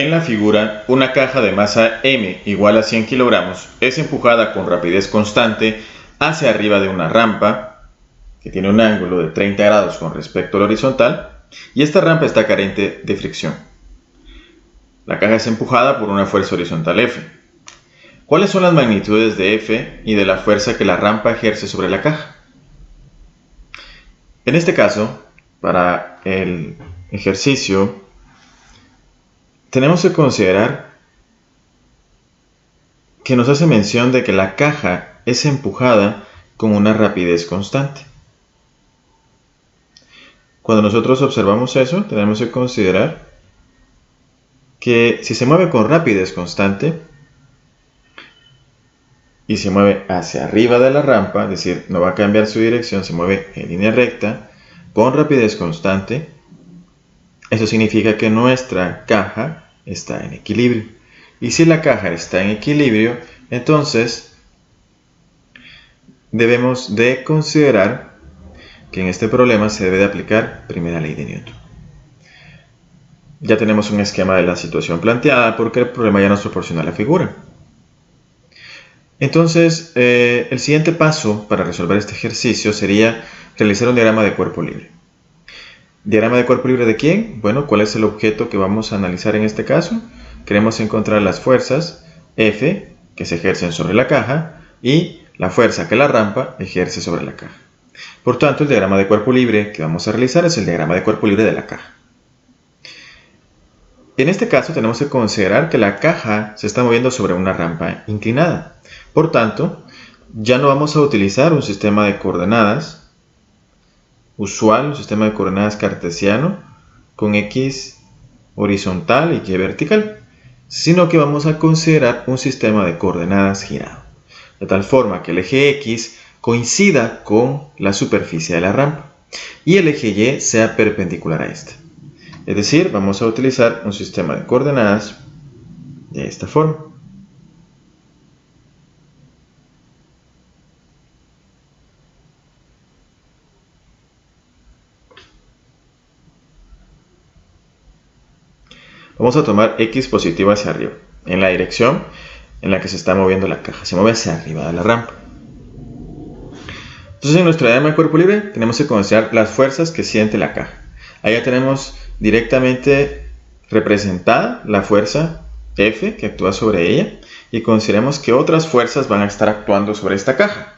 En la figura, una caja de masa M igual a 100 kilogramos es empujada con rapidez constante hacia arriba de una rampa que tiene un ángulo de 30 grados con respecto al horizontal y esta rampa está carente de fricción. La caja es empujada por una fuerza horizontal F. ¿Cuáles son las magnitudes de F y de la fuerza que la rampa ejerce sobre la caja? En este caso, para el ejercicio, tenemos que considerar que nos hace mención de que la caja es empujada con una rapidez constante. Cuando nosotros observamos eso, tenemos que considerar que si se mueve con rapidez constante y se mueve hacia arriba de la rampa, es decir, no va a cambiar su dirección, se mueve en línea recta con rapidez constante, eso significa que nuestra caja está en equilibrio. Y si la caja está en equilibrio, entonces debemos de considerar que en este problema se debe de aplicar primera ley de Newton. Ya tenemos un esquema de la situación planteada porque el problema ya nos proporciona la figura. Entonces, el siguiente paso para resolver este ejercicio sería realizar un diagrama de cuerpo libre. ¿Diagrama de cuerpo libre de quién? Bueno, ¿cuál es el objeto que vamos a analizar en este caso? Queremos encontrar las fuerzas F que se ejercen sobre la caja y la fuerza que la rampa ejerce sobre la caja. Por tanto, el diagrama de cuerpo libre que vamos a realizar es el diagrama de cuerpo libre de la caja. En este caso tenemos que considerar que la caja se está moviendo sobre una rampa inclinada. Por tanto, ya no vamos a utilizar un sistema de coordenadas usual, un sistema de coordenadas cartesiano con X horizontal y Y vertical, sino que vamos a considerar un sistema de coordenadas girado, de tal forma que el eje X coincida con la superficie de la rampa y el eje Y sea perpendicular a este. Es decir, vamos a utilizar un sistema de coordenadas de esta forma. Vamos a tomar X positivo hacia arriba, en la dirección en la que se está moviendo la caja. Se mueve hacia arriba de la rampa. Entonces, en nuestro diagrama de cuerpo libre tenemos que considerar las fuerzas que siente la caja. Allá tenemos directamente representada la fuerza F que actúa sobre ella y consideremos que otras fuerzas van a estar actuando sobre esta caja.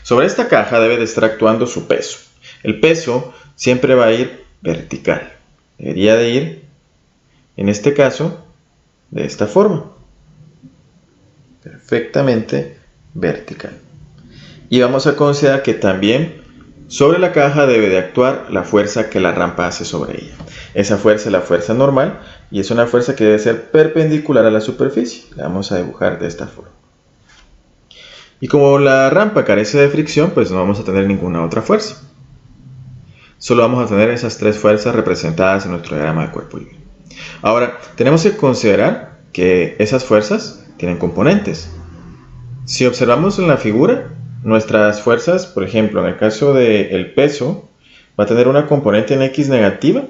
Sobre esta caja debe de estar actuando su peso. El peso siempre va a ir vertical. Debería de ir, en este caso, de esta forma. Perfectamente vertical. Y vamos a considerar que también sobre la caja debe de actuar la fuerza que la rampa hace sobre ella. Esa fuerza es la fuerza normal y es una fuerza que debe ser perpendicular a la superficie. La vamos a dibujar de esta forma. Y como la rampa carece de fricción, pues no vamos a tener ninguna otra fuerza. Solo vamos a tener esas tres fuerzas representadas en nuestro diagrama de cuerpo libre. Ahora, tenemos que considerar que esas fuerzas tienen componentes. Si observamos en la figura, nuestras fuerzas, por ejemplo, en el caso del peso, va a tener una componente en X negativa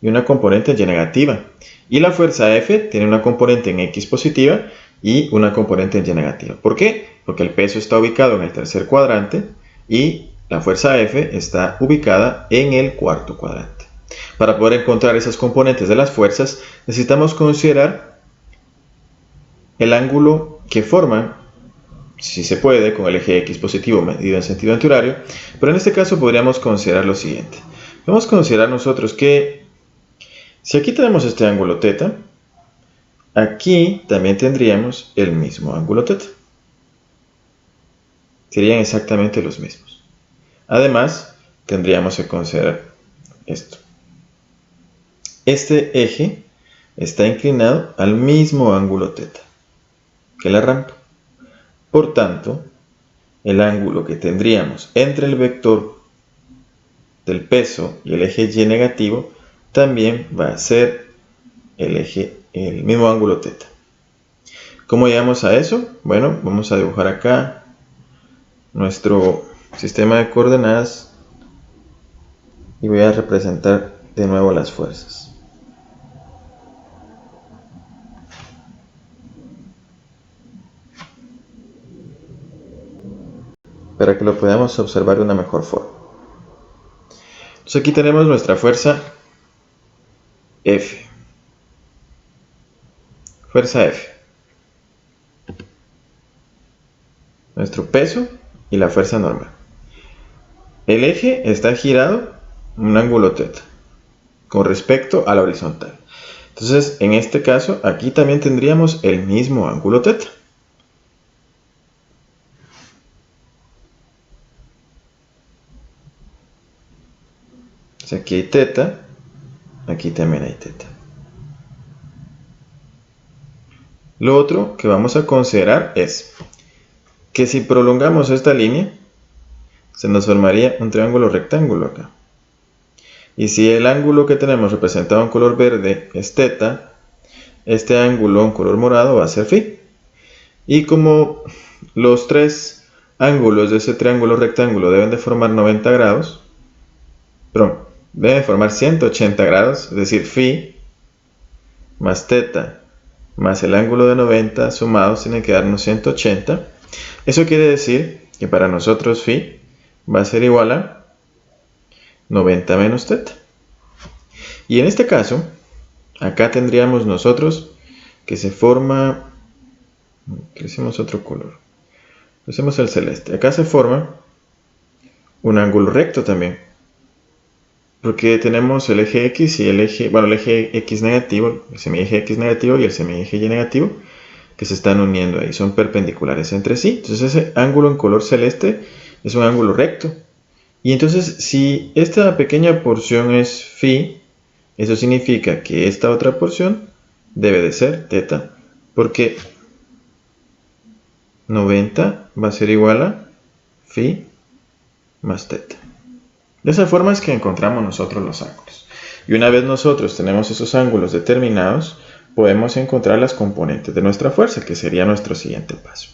y una componente en Y negativa. Y la fuerza F tiene una componente en X positiva y una componente en Y negativa. ¿Por qué? Porque el peso está ubicado en el tercer cuadrante y la fuerza F está ubicada en el cuarto cuadrante. Para poder encontrar esas componentes de las fuerzas, necesitamos considerar el ángulo que forman, si se puede, con el eje X positivo medido en sentido antihorario, pero en este caso podríamos considerar lo siguiente. Vamos a considerar nosotros que si aquí tenemos este ángulo θ, aquí también tendríamos el mismo ángulo θ. Serían exactamente los mismos. Además, tendríamos que considerar esto. Este eje está inclinado al mismo ángulo θ que la rampa. Por tanto, el ángulo que tendríamos entre el vector del peso y el eje Y negativo también va a ser el mismo ángulo θ. ¿Cómo llegamos a eso? Bueno, vamos a dibujar acá nuestro sistema de coordenadas y voy a representar de nuevo las fuerzas. para que lo podamos observar de una mejor forma. Entonces aquí tenemos nuestra fuerza F. Fuerza F. Nuestro peso y la fuerza normal. El eje está girado en un ángulo θ con respecto a la horizontal. Entonces, en este caso, aquí también tendríamos el mismo ángulo θ. Entonces, aquí hay θ, aquí también hay θ. Lo otro que vamos a considerar es que si prolongamos esta línea, se nos formaría un triángulo rectángulo acá. Y si el ángulo que tenemos representado en color verde es θ, este ángulo en color morado va a ser φ. Y como los tres ángulos de ese triángulo rectángulo deben de formar 90 grados, perdón, deben de formar 180 grados, es decir, φ más θ más el ángulo de 90 sumados tienen que darnos 180. Eso quiere decir que para nosotros φ va a ser igual a 90 menos θ. Y en este caso, acá tendríamos nosotros que se forma, hicimos otro color, usemos el celeste, acá se forma un ángulo recto también, porque tenemos el eje X y el eje X negativo, el semieje X negativo y el semieje Y negativo, que se están uniendo ahí, son perpendiculares entre sí. Entonces ese ángulo en color celeste es un ángulo recto. Y entonces si esta pequeña porción es φ, eso significa que esta otra porción debe de ser θ, porque 90 va a ser igual a φ más θ. De esa forma es que encontramos nosotros los ángulos. Y una vez nosotros tenemos esos ángulos determinados, podemos encontrar las componentes de nuestra fuerza, que sería nuestro siguiente paso.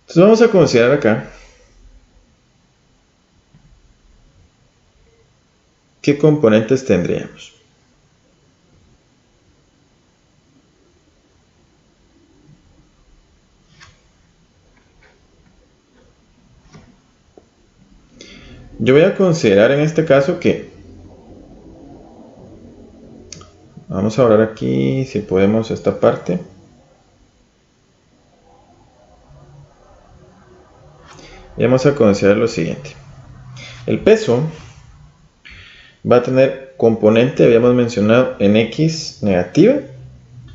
Entonces vamos a considerar acá qué componentes tendríamos. Yo voy a considerar en este caso que vamos a hablar aquí si podemos esta parte. Y vamos a considerar lo siguiente. El peso va a tener componente, habíamos mencionado, en X negativa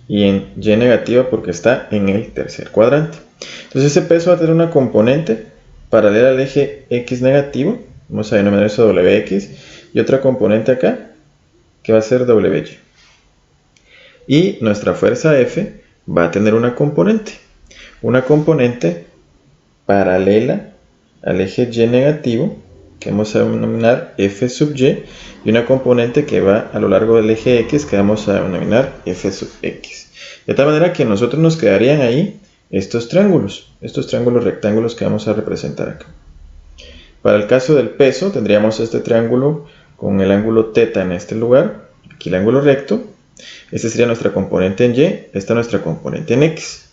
y en Y negativa porque está en el tercer cuadrante. Entonces ese peso va a tener una componente paralela al eje X negativo, vamos a denominar eso WX, y otra componente acá que va a ser WY. Y nuestra fuerza F va a tener una componente paralela al eje Y negativo, que vamos a denominar F sub Y, y una componente que va a lo largo del eje X, que vamos a denominar F sub X. De tal manera que a nosotros nos quedarían ahí estos triángulos rectángulos que vamos a representar acá. Para el caso del peso, tendríamos este triángulo con el ángulo θ en este lugar, aquí el ángulo recto. Esta sería nuestra componente en Y, esta nuestra componente en X.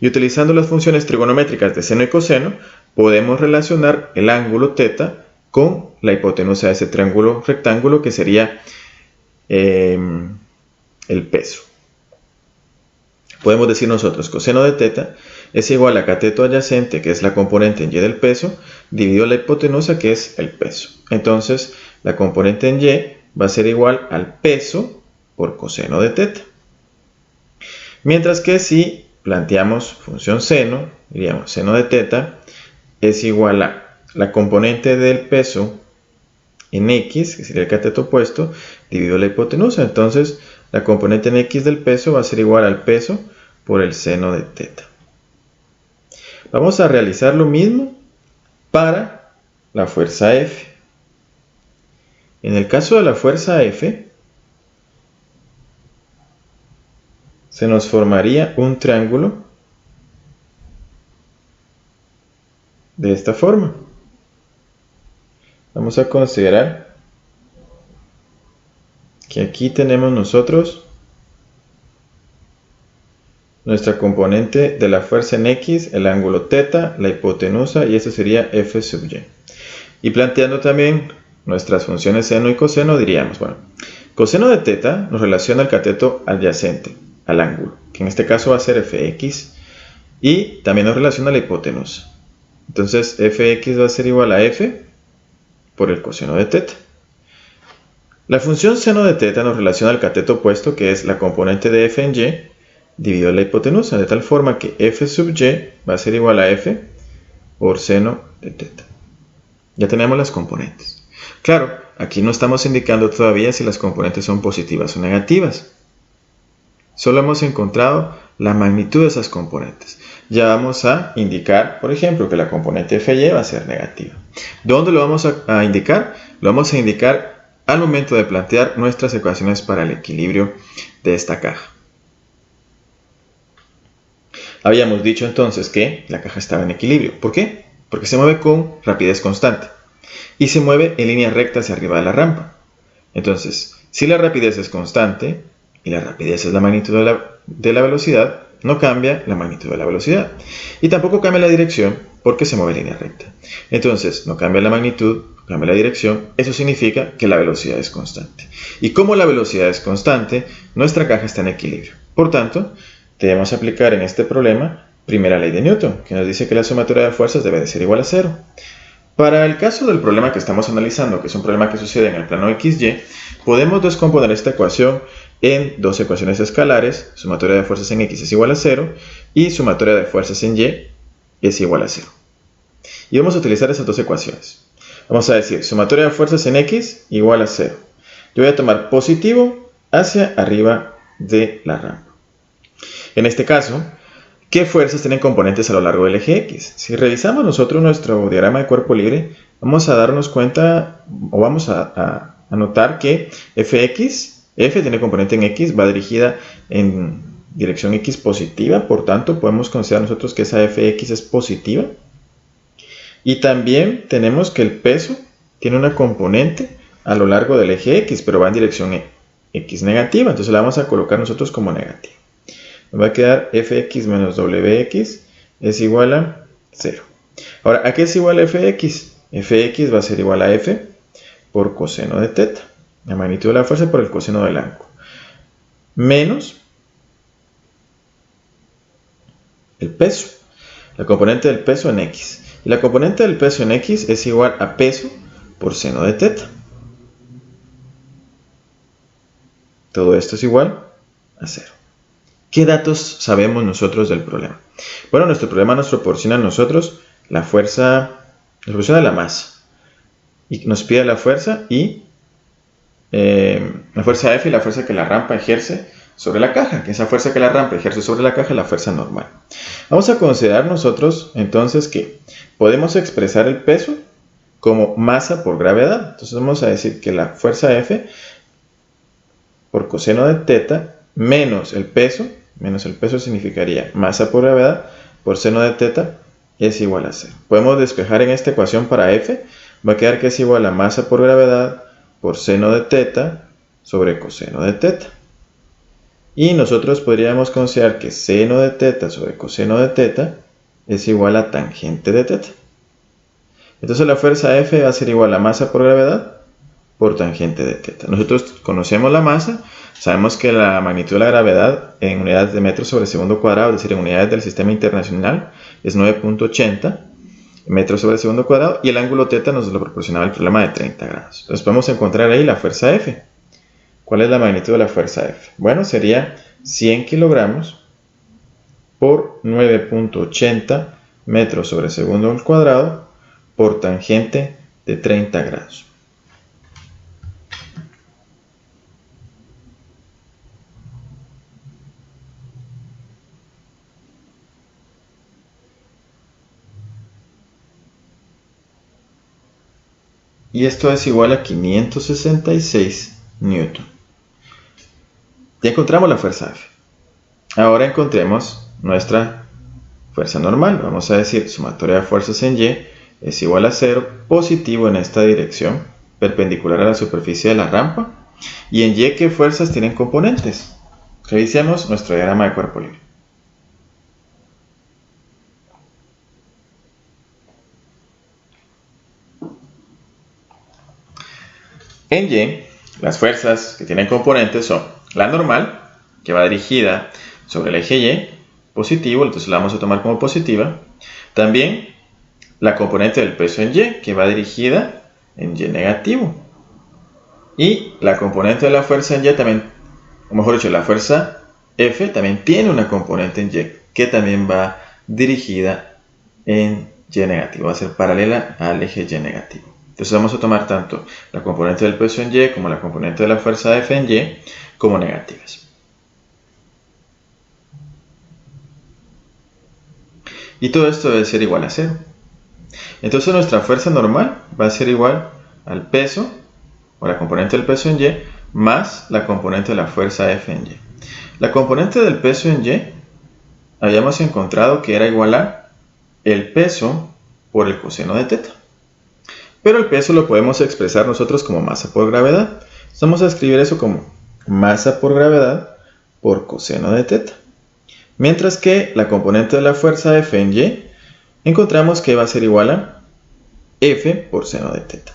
Y utilizando las funciones trigonométricas de seno y coseno, podemos relacionar el ángulo θ con la hipotenusa de ese triángulo rectángulo, que sería el peso. Podemos decir nosotros coseno de θ es igual a cateto adyacente, que es la componente en Y del peso, dividido la hipotenusa, que es el peso. Entonces, la componente en Y va a ser igual al peso por coseno de θ. Mientras que si planteamos función seno, diríamos seno de θ es igual a la componente del peso en X, que sería el cateto opuesto, dividido la hipotenusa. Entonces, la componente en X del peso va a ser igual al peso por el seno de θ. Vamos a realizar lo mismo para la fuerza F. En el caso de la fuerza F, se nos formaría un triángulo de esta forma. Vamos a considerar que aquí tenemos nosotros nuestra componente de la fuerza en X, el ángulo θ, la hipotenusa, y eso sería F sub Y. Y planteando también nuestras funciones seno y coseno, diríamos, bueno, coseno de θ nos relaciona al cateto adyacente, al ángulo, que en este caso va a ser Fx, y también nos relaciona la hipotenusa. Entonces Fx va a ser igual a F por el coseno de θ. La función seno de θ nos relaciona al cateto opuesto, que es la componente de F en Y, dividido la hipotenusa, de tal forma que F sub Y va a ser igual a F por seno de θ. Ya tenemos las componentes. Claro, aquí no estamos indicando todavía si las componentes son positivas o negativas. Solo hemos encontrado la magnitud de esas componentes. Ya vamos a indicar, por ejemplo, que la componente Fy va a ser negativa. ¿Dónde lo vamos a indicar? Lo vamos a indicar al momento de plantear nuestras ecuaciones para el equilibrio de esta caja. Habíamos dicho entonces que la caja estaba en equilibrio. ¿Por qué? Porque se mueve con rapidez constante y se mueve en línea recta hacia arriba de la rampa. Entonces, si la rapidez es constante y la rapidez es la magnitud de la velocidad, no cambia la magnitud de la velocidad. Y tampoco cambia la dirección porque se mueve en línea recta. Entonces, no cambia la magnitud, no cambia la dirección. Eso significa que la velocidad es constante. Y como la velocidad es constante, nuestra caja está en equilibrio. Por tanto, debemos aplicar en este problema primera ley de Newton, que nos dice que la sumatoria de fuerzas debe de ser igual a 0. Para el caso del problema que estamos analizando, que es un problema que sucede en el plano XY, podemos descomponer esta ecuación en dos ecuaciones escalares. Sumatoria de fuerzas en X es igual a 0 y sumatoria de fuerzas en Y es igual a 0. Y vamos a utilizar esas dos ecuaciones. Vamos a decir sumatoria de fuerzas en X igual a 0. Yo voy a tomar positivo hacia arriba de la rampa. En este caso, ¿qué fuerzas tienen componentes a lo largo del eje X? Si revisamos nosotros nuestro diagrama de cuerpo libre, vamos a darnos cuenta o vamos a notar que F tiene componente en X, va dirigida en dirección X positiva, por tanto podemos considerar nosotros que esa Fx es positiva. Y también tenemos que el peso tiene una componente a lo largo del eje X, pero va en dirección X negativa, entonces la vamos a colocar nosotros como negativa. Nos va a quedar Fx menos Wx es igual a 0. Ahora, ¿a qué es igual a Fx? Fx va a ser igual a F por coseno de θ. La magnitud de la fuerza por el coseno del ángulo. Menos el peso. La componente del peso en X. Y la componente del peso en X es igual a peso por seno de θ. Todo esto es igual a 0. ¿Qué datos sabemos nosotros del problema? Bueno, nuestro problema nos proporciona a nosotros la fuerza, nos proporciona la masa. Y nos pide la fuerza y la fuerza F y la fuerza que la rampa ejerce sobre la caja. Que esa fuerza que la rampa ejerce sobre la caja es la fuerza normal. Vamos a considerar nosotros entonces que podemos expresar el peso como masa por gravedad. Entonces vamos a decir que la fuerza F por coseno de θ menos el peso significaría masa por gravedad por seno de θ es igual a 0. Podemos despejar en esta ecuación para F, va a quedar que es igual a masa por gravedad por seno de θ sobre coseno de θ. Y nosotros podríamos considerar que seno de θ sobre coseno de θ es igual a tangente de θ. Entonces la fuerza F va a ser igual a masa por gravedad por tangente de θ. Nosotros conocemos la masa, sabemos que la magnitud de la gravedad en unidades de metros sobre segundo cuadrado, es decir, en unidades del sistema internacional, es 9.80 metros sobre segundo cuadrado, y el ángulo θ nos lo proporcionaba el problema de 30 grados. Entonces podemos encontrar ahí la fuerza F. ¿Cuál es la magnitud de la fuerza F? Bueno, sería 100 kilogramos por 9.80 metros sobre segundo al cuadrado por tangente de 30 grados. Y esto es igual a 566 newton. Ya encontramos la fuerza F. Ahora encontremos nuestra fuerza normal. Vamos a decir sumatoria de fuerzas en Y es igual a 0, positivo en esta dirección, perpendicular a la superficie de la rampa. Y en Y, ¿qué fuerzas tienen componentes? Revisemos nuestro diagrama de cuerpo libre. En Y, las fuerzas que tienen componentes son la normal, que va dirigida sobre el eje Y, positivo, entonces la vamos a tomar como positiva. También la componente del peso en Y, que va dirigida en Y negativo. Y la componente de la fuerza en Y también, o mejor dicho, la fuerza F también tiene una componente en Y, que también va dirigida en Y negativo, va a ser paralela al eje Y negativo. Entonces vamos a tomar tanto la componente del peso en Y como la componente de la fuerza F en Y como negativas. Y todo esto debe ser igual a 0. Entonces nuestra fuerza normal va a ser igual al peso, o la componente del peso en Y, más la componente de la fuerza F en Y. La componente del peso en Y habíamos encontrado que era igual a el peso por el coseno de teta. Pero el peso lo podemos expresar nosotros como masa por gravedad. Vamos a escribir eso como masa por gravedad por coseno de teta. Mientras que la componente de la fuerza F en Y encontramos que va a ser igual a F por seno de teta.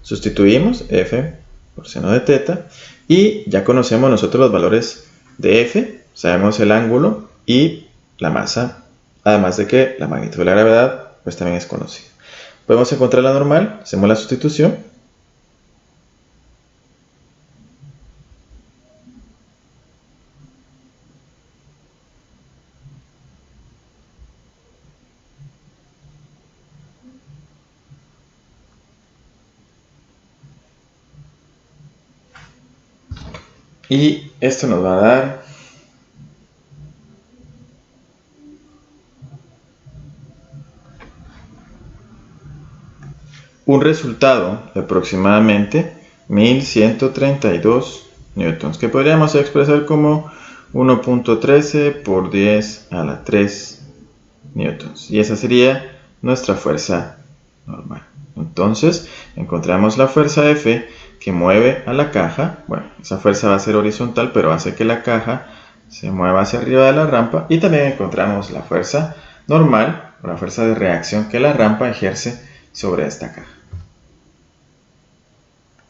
Sustituimos F por seno de teta y ya conocemos nosotros los valores de F, sabemos el ángulo y la masa, además de que la magnitud de la gravedad pues también es conocida. Podemos encontrar la normal, hacemos la sustitución. Y esto nos va a dar un resultado de aproximadamente 1132 newtons, que podríamos expresar como 1.13 por 10 a la 3 newtons. Y esa sería nuestra fuerza normal. Entonces, encontramos la fuerza F que mueve a la caja. Bueno, esa fuerza va a ser horizontal, pero hace que la caja se mueva hacia arriba de la rampa. Y también encontramos la fuerza normal, o la fuerza de reacción que la rampa ejerce sobre esta caja.